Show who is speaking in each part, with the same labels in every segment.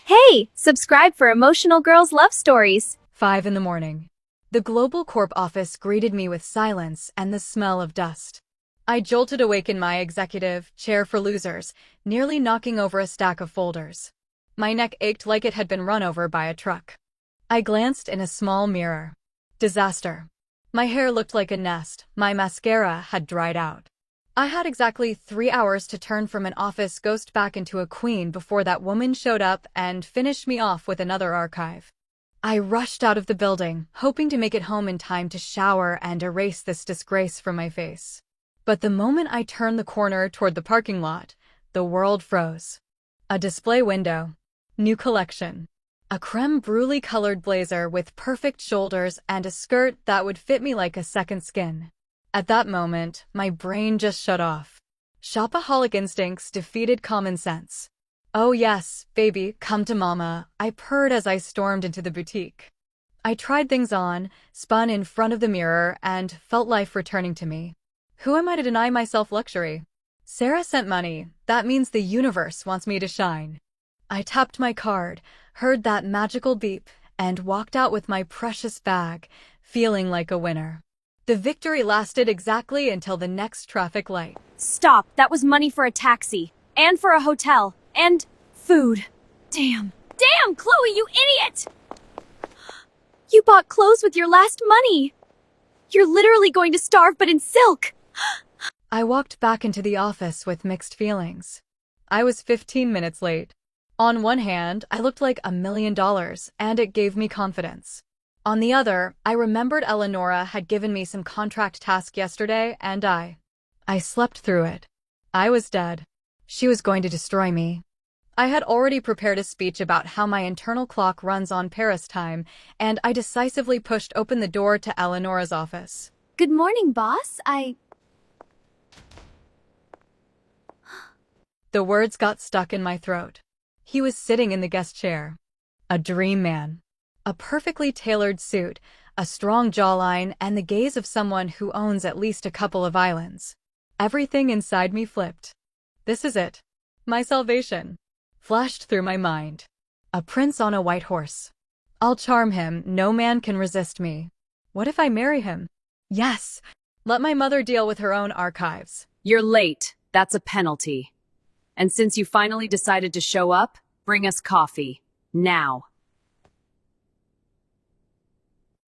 Speaker 1: Hey, subscribe for emotional girls' love stories.
Speaker 2: 5 in the morning. The Global Corp office greeted me with silence and the smell of dust. I jolted awake in my executive chair for losers, nearly knocking over a stack of folders. My neck ached like it had been run over by a truck. I glanced in a small mirror. Disaster. My hair looked like a nest, my mascara had dried out. I had exactly 3 hours to turn from an office ghost back into a queen before that woman showed up and finished me off with another archive. I rushed out of the building, hoping to make it home in time to shower and erase this disgrace from my face. But the moment I turned the corner toward the parking lot, the world froze. A display window. New collection. A creme brulee colored blazer with perfect shoulders and a skirt that would fit me like a second skin. At that moment, my brain just shut off. Shopaholic instincts defeated common sense. "Oh yes, baby, come to mama," I purred as I stormed into the boutique. I tried things on, spun in front of the mirror, and felt life returning to me. Who am I to deny myself luxury? Sarah sent money. That means the universe wants me to shine. I tapped my card, heard that magical beep, and walked out with my precious bag, feeling like a winner. The victory lasted exactly until the next traffic light.
Speaker 1: Stop, that was money for a taxi. And for a hotel. And food. Damn. Damn, Chloe, you idiot! You bought clothes with your last money. You're literally going to starve, but in silk.
Speaker 2: I walked back into the office with mixed feelings. I was 15 minutes late. On one hand, I looked like $1 million, and it gave me confidence. On the other, I remembered Eleonora had given me some contract task yesterday, and I slept through it. I was dead. She was going to destroy me. I had already prepared a speech about how my internal clock runs on Paris time, and I decisively pushed open the door to Eleonora's office.
Speaker 1: Good morning, boss.
Speaker 2: The words got stuck in my throat. He was sitting in the guest chair. A dream man. A perfectly tailored suit, a strong jawline, and the gaze of someone who owns at least a couple of islands. Everything inside me flipped. This is it. My salvation. Flashed through my mind. A prince on a white horse. I'll charm him, no man can resist me. What if I marry him? Yes! Let my mother deal with her own archives.
Speaker 3: You're late. That's a penalty. And since you finally decided to show up, bring us coffee. Now.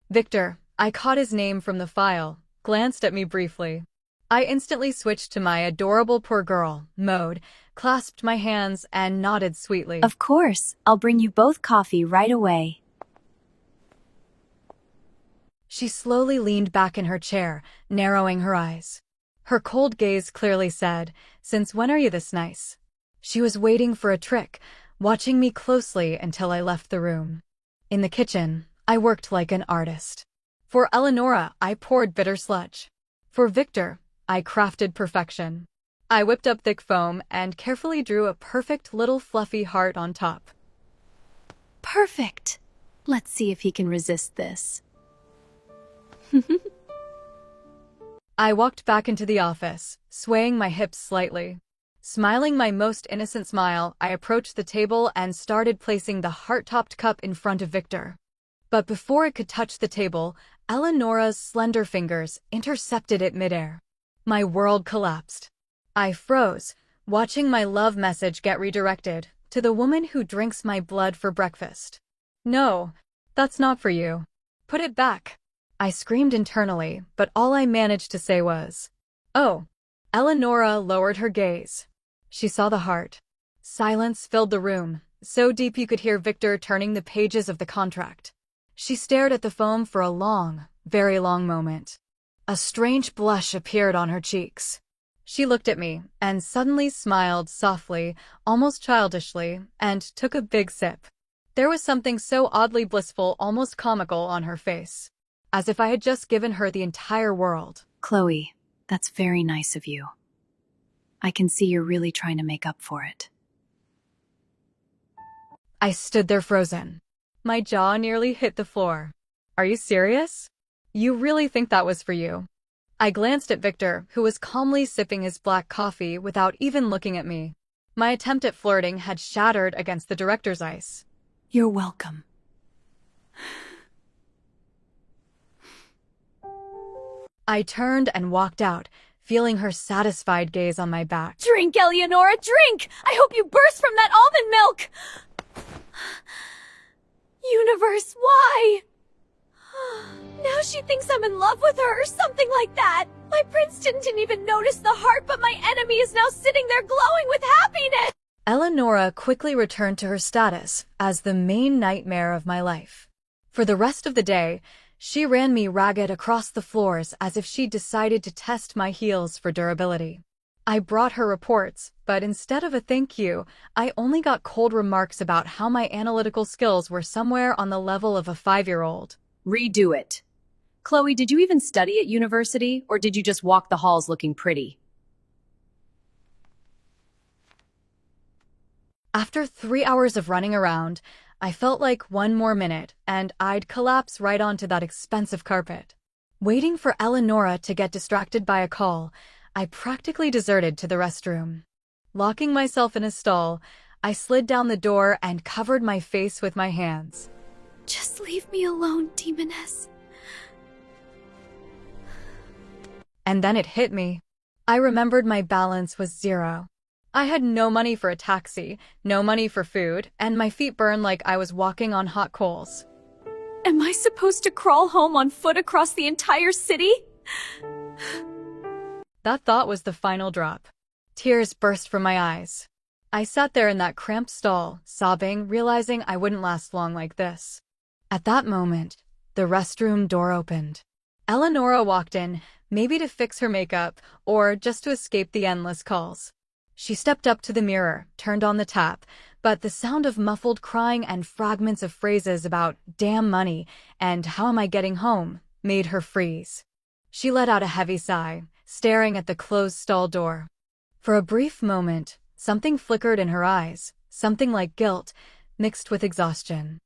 Speaker 2: Victor. I caught his name from the file, glanced at me briefly. I instantly switched to my adorable poor girl mode, clasped my hands, and nodded sweetly.
Speaker 1: Of course, I'll bring you both coffee right away.
Speaker 2: She slowly leaned back in her chair, narrowing her eyes. Her cold gaze clearly said, "Since when are you this nice?" She was waiting for a trick, watching me closely until I left the room. In the kitchen, I worked like an artist. For Eleonora, I poured bitter sludge. For Victor, I crafted perfection. I whipped up thick foam and carefully drew a perfect little fluffy heart on top.
Speaker 1: Perfect. Let's see if he can resist this.
Speaker 2: I walked back into the office, swaying my hips slightly. Smiling my most innocent smile, I approached the table and started placing the heart-topped cup in front of Victor. But before it could touch the table, Eleonora's slender fingers intercepted it midair. My world collapsed. I froze, watching my love message get redirected to the woman who drinks my blood for breakfast. "No, that's not for you. Put it back." I screamed internally, but all I managed to say was, "Oh." Eleonora lowered her gaze. She saw the heart. Silence filled the room, so deep you could hear Victor turning the pages of the contract. She stared at the foam for a long, very long moment. A strange blush appeared on her cheeks. She looked at me and suddenly smiled softly, almost childishly, and took a big sip. There was something so oddly blissful, almost comical on her face, as if I had just given her the entire world.
Speaker 1: Chloe, that's very nice of you. I can see you're really trying to make up for it.
Speaker 2: I stood there frozen. My jaw nearly hit the floor. "Are you serious? You really think that was for you?" I glanced at Victor, who was calmly sipping his black coffee without even looking at me. My attempt at flirting had shattered against the director's ice.
Speaker 3: You're welcome.
Speaker 2: I turned and walked out, feeling her satisfied gaze on my back.
Speaker 1: Drink, Eleonora, drink! I hope you burst from that almond milk! Universe, why? Now she thinks I'm in love with her or something like that. My prince didn't even notice the heart, but my enemy is now sitting there glowing with happiness!
Speaker 2: Eleonora quickly returned to her status as the main nightmare of my life. For the rest of the day, she ran me ragged across the floors as if she decided to test my heels for durability. I brought her reports, but instead of a thank you, I only got cold remarks about how my analytical skills were somewhere on the level of a 5-year-old.
Speaker 3: Redo it. Chloe, did you even study at university, or did you just walk the halls looking pretty?
Speaker 2: After 3 hours of running around, I felt like one more minute, and I'd collapse right onto that expensive carpet. Waiting for Eleonora to get distracted by a call, I practically deserted to the restroom. Locking myself in a stall, I slid down the door and covered my face with my hands.
Speaker 1: Just leave me alone, demoness.
Speaker 2: And then it hit me. I remembered my balance was 0. I had no money for a taxi, no money for food, and my feet burned like I was walking on hot coals.
Speaker 1: Am I supposed to crawl home on foot across the entire city?
Speaker 2: That thought was the final drop. Tears burst from my eyes. I sat there in that cramped stall, sobbing, realizing I wouldn't last long like this. At that moment, the restroom door opened. Eleonora walked in, maybe to fix her makeup, or just to escape the endless calls. She stepped up to the mirror, turned on the tap, but the sound of muffled crying and fragments of phrases about damn money and how am I getting home made her freeze. She let out a heavy sigh, staring at the closed stall door. For a brief moment, something flickered in her eyes, something like guilt, mixed with exhaustion.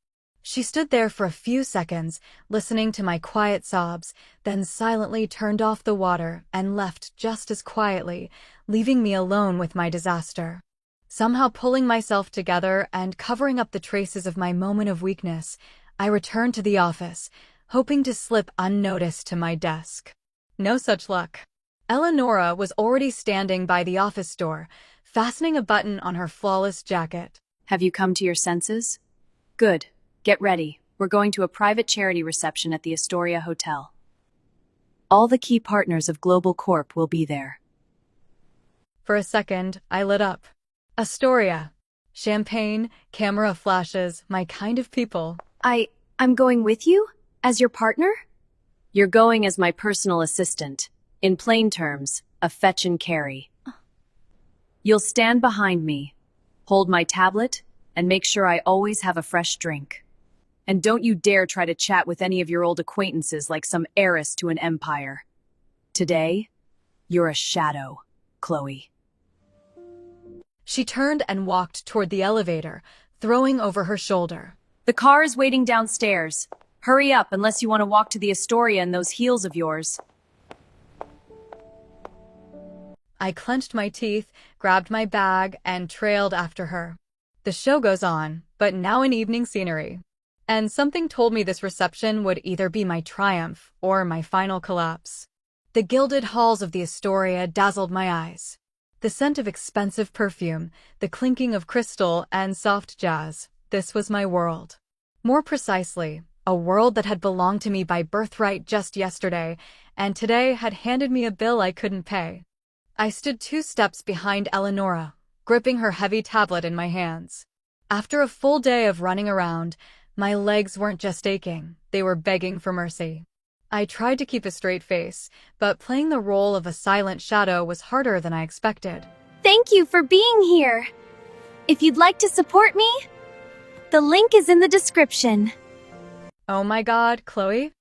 Speaker 2: She stood there for a few seconds, listening to my quiet sobs, then silently turned off the water and left just as quietly, leaving me alone with my disaster. Somehow pulling myself together and covering up the traces of my moment of weakness, I returned to the office, hoping to slip unnoticed to my desk. No such luck. Eleonora was already standing by the office door, fastening a button on her flawless jacket.
Speaker 3: Have you come to your senses? Good. Get ready. We're going to a private charity reception at the Astoria Hotel. All the key partners of Global Corp will be there.
Speaker 2: For a second, I lit up. Astoria. Champagne, camera flashes, my kind of people.
Speaker 1: I'm going with you? As your partner?
Speaker 3: You're going as my personal assistant. In plain terms, a fetch and carry. You'll stand behind me, hold my tablet, and make sure I always have a fresh drink. And don't you dare try to chat with any of your old acquaintances like some heiress to an empire. Today, you're a shadow, Chloe.
Speaker 2: She turned and walked toward the elevator, throwing over her shoulder.
Speaker 3: The car is waiting downstairs. Hurry up unless you want to walk to the Astoria in those heels of yours.
Speaker 2: I clenched my teeth, grabbed my bag, and trailed after her. The show goes on, but now in evening scenery. And something told me this reception would either be my triumph or my final collapse. The gilded halls of the Astoria dazzled my eyes. The scent of expensive perfume, the clinking of crystal, and soft jazz. This was my world. More precisely, a world that had belonged to me by birthright just yesterday, and today had handed me a bill I couldn't pay. I stood 2 steps behind Eleonora, gripping her heavy tablet in my hands. After a full day of running around, my legs weren't just aching, they were begging for mercy. I tried to keep a straight face, but playing the role of a silent shadow was harder than I expected.
Speaker 1: Thank you for being here. If you'd like to support me, the link is in the description.
Speaker 2: Oh my God, Chloe?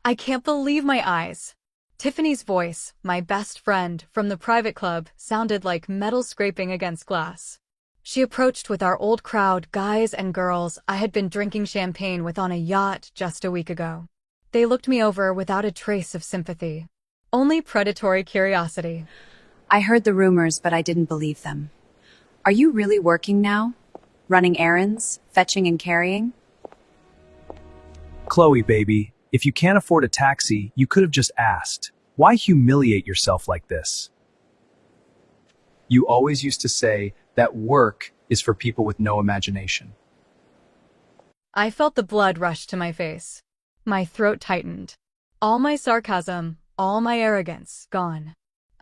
Speaker 2: I can't believe my eyes. Tiffany's voice, my best friend from the private club, sounded like metal scraping against glass. She approached with our old crowd, guys and girls I had been drinking champagne with on a yacht just a week ago. They looked me over without a trace of sympathy. Only predatory curiosity.
Speaker 3: I heard the rumors, but I didn't believe them. Are you really working now? Running errands, fetching and carrying?
Speaker 4: Chloe, baby, if you can't afford a taxi, you could have just asked. Why humiliate yourself like this? You always used to say that work is for people with no imagination.
Speaker 2: I felt the blood rush to my face. My throat tightened. All my sarcasm, all my arrogance, gone.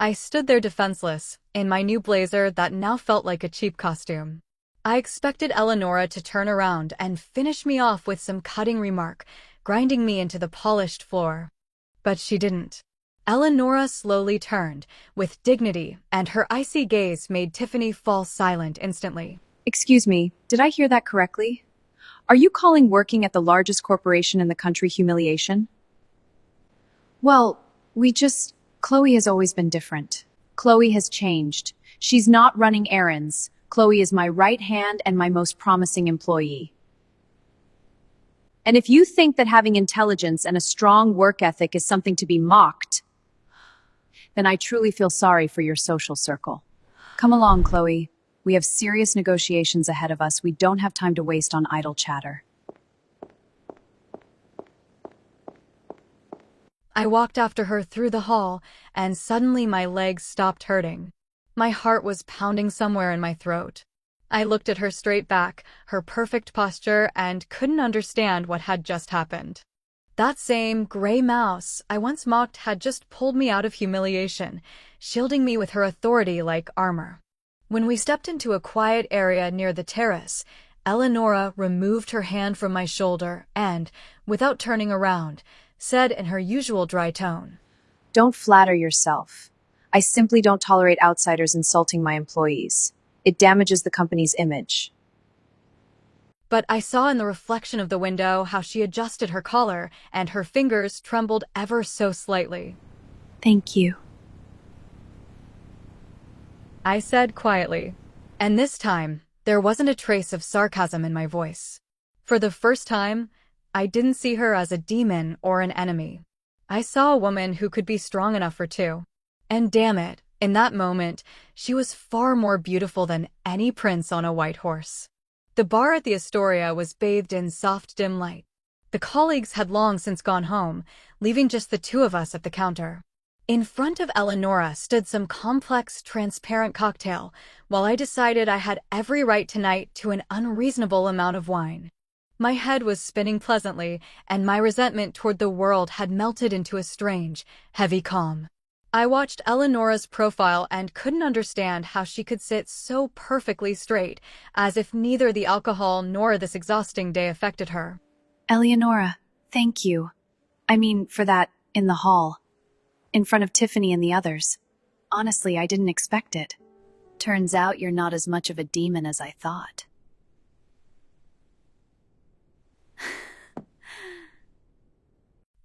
Speaker 2: I stood there defenseless, in my new blazer that now felt like a cheap costume. I expected Eleonora to turn around and finish me off with some cutting remark, grinding me into the polished floor. But she didn't. Eleonora slowly turned, with dignity, and her icy gaze made Tiffany fall silent instantly.
Speaker 3: Excuse me, did I hear that correctly? Are you calling working at the largest corporation in the country humiliation? Well, Chloe has always been different. Chloe has changed. She's not running errands. Chloe is my right hand and my most promising employee. And if you think that having intelligence and a strong work ethic is something to be mocked, then I truly feel sorry for your social circle. Come along, Chloe. We have serious negotiations ahead of us. We don't have time to waste on idle chatter.
Speaker 2: I walked after her through the hall, and suddenly my legs stopped hurting. My heart was pounding somewhere in my throat. I looked at her straight back, her perfect posture, and couldn't understand what had just happened. That same gray mouse I once mocked had just pulled me out of humiliation, shielding me with her authority like armor. When we stepped into a quiet area near the terrace, Eleonora removed her hand from my shoulder and, without turning around, said in her usual dry tone,
Speaker 3: Don't flatter yourself. I simply don't tolerate outsiders insulting my employees. It damages the company's image.
Speaker 2: But I saw in the reflection of the window how she adjusted her collar and her fingers trembled ever so slightly.
Speaker 3: Thank you.
Speaker 2: I said quietly, and this time there wasn't a trace of sarcasm in my voice. For the first time, I didn't see her as a demon or an enemy. I saw a woman who could be strong enough for two. And damn it, in that moment, she was far more beautiful than any prince on a white horse. The bar at the Astoria was bathed in soft, dim light. The colleagues had long since gone home, leaving just the two of us at the counter. In front of Eleonora stood some complex, transparent cocktail, while I decided I had every right tonight to an unreasonable amount of wine. My head was spinning pleasantly, and my resentment toward the world had melted into a strange, heavy calm. I watched Eleonora's profile and couldn't understand how she could sit so perfectly straight, as if neither the alcohol nor this exhausting day affected her.
Speaker 3: Eleonora, thank you. I mean, for that, in the hall. In front of Tiffany and the others. Honestly, I didn't expect it. Turns out you're not as much of a demon as I thought.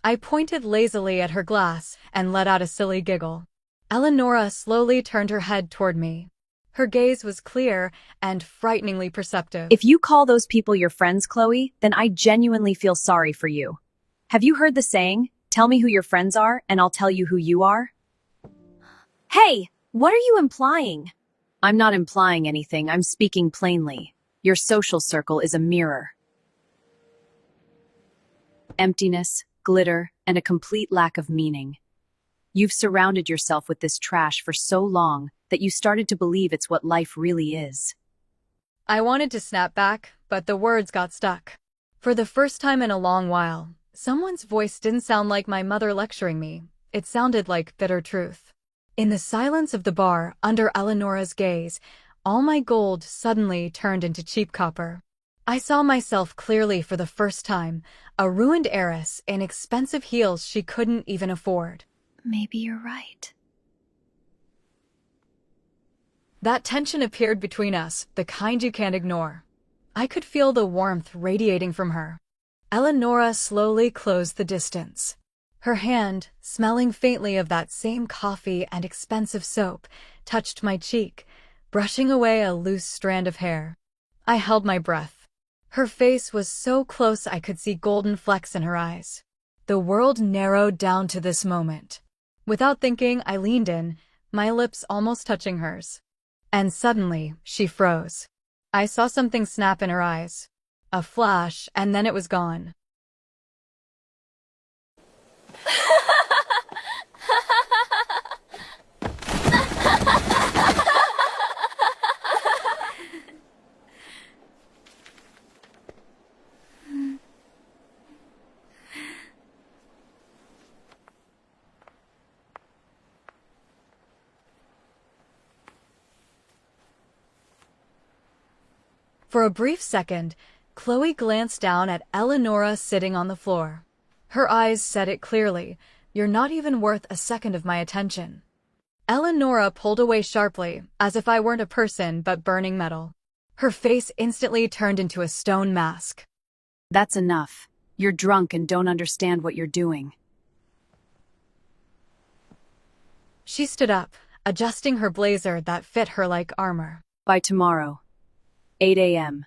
Speaker 2: I pointed lazily at her glass and let out a silly giggle. Eleonora slowly turned her head toward me. Her gaze was clear and frighteningly perceptive.
Speaker 3: If you call those people your friends, Chloe, then I genuinely feel sorry for you. Have you heard the saying, tell me who your friends are and I'll tell you who you are?
Speaker 1: Hey, what are you implying?
Speaker 3: I'm not implying anything, I'm speaking plainly. Your social circle is a mirror. Emptiness, glitter, and a complete lack of meaning. You've surrounded yourself with this trash for so long that you started to believe it's what life really is.
Speaker 2: I wanted to snap back, but the words got stuck. For the first time in a long while, someone's voice didn't sound like my mother lecturing me. It sounded like bitter truth. In the silence of the bar, under Eleonora's gaze, all my gold suddenly turned into cheap copper. I saw myself clearly for the first time, a ruined heiress in expensive heels she couldn't even afford.
Speaker 1: Maybe you're right.
Speaker 2: That tension appeared between us, the kind you can't ignore. I could feel the warmth radiating from her. Eleonora slowly closed the distance. Her hand, smelling faintly of that same coffee and expensive soap, touched my cheek, brushing away a loose strand of hair. I held my breath. Her face was so close I could see golden flecks in her eyes. The world narrowed down to this moment. Without thinking, I leaned in, my lips almost touching hers. And suddenly, she froze. I saw something snap in her eyes. A flash, and then it was gone. For a brief second, Chloe glanced down at Eleonora sitting on the floor. Her eyes said it clearly, "You're not even worth a second of my attention." Eleonora pulled away sharply, as if I weren't a person but burning metal. Her face instantly turned into a stone mask.
Speaker 3: That's enough. You're drunk and don't understand what you're doing.
Speaker 2: She stood up, adjusting her blazer that fit her like armor.
Speaker 3: By tomorrow, 8 a.m.,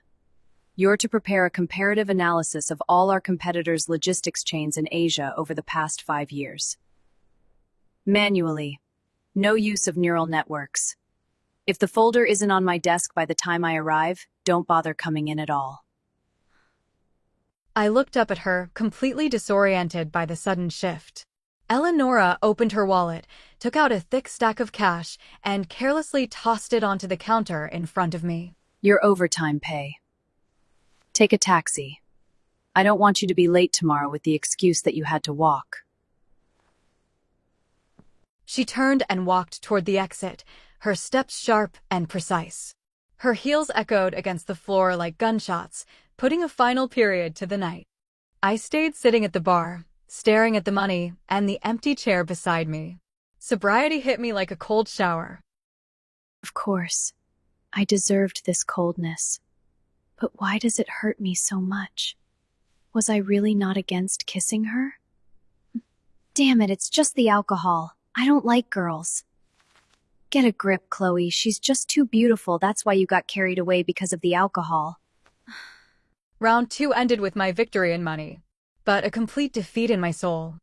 Speaker 3: you're to prepare a comparative analysis of all our competitors' logistics chains in Asia over the past 5 years. Manually. No use of neural networks. If the folder isn't on my desk by the time I arrive, don't bother coming in at all.
Speaker 2: I looked up at her, completely disoriented by the sudden shift. Eleonora opened her wallet, took out a thick stack of cash, and carelessly tossed it onto the counter in front of me.
Speaker 3: Your overtime pay. Take a taxi. I don't want you to be late tomorrow with the excuse that you had to walk.
Speaker 2: She turned and walked toward the exit, her steps sharp and precise. Her heels echoed against the floor like gunshots, putting a final period to the night. I stayed sitting at the bar, staring at the money and the empty chair beside me. Sobriety hit me like a cold shower.
Speaker 3: Of course, I deserved this coldness. But why does it hurt me so much? Was I really not against kissing her?
Speaker 1: Damn it, it's just the alcohol. I don't like girls. Get a grip, Chloe. She's just too beautiful. That's why you got carried away because of the alcohol.
Speaker 2: Round 2 ended with my victory in money, but a complete defeat in my soul.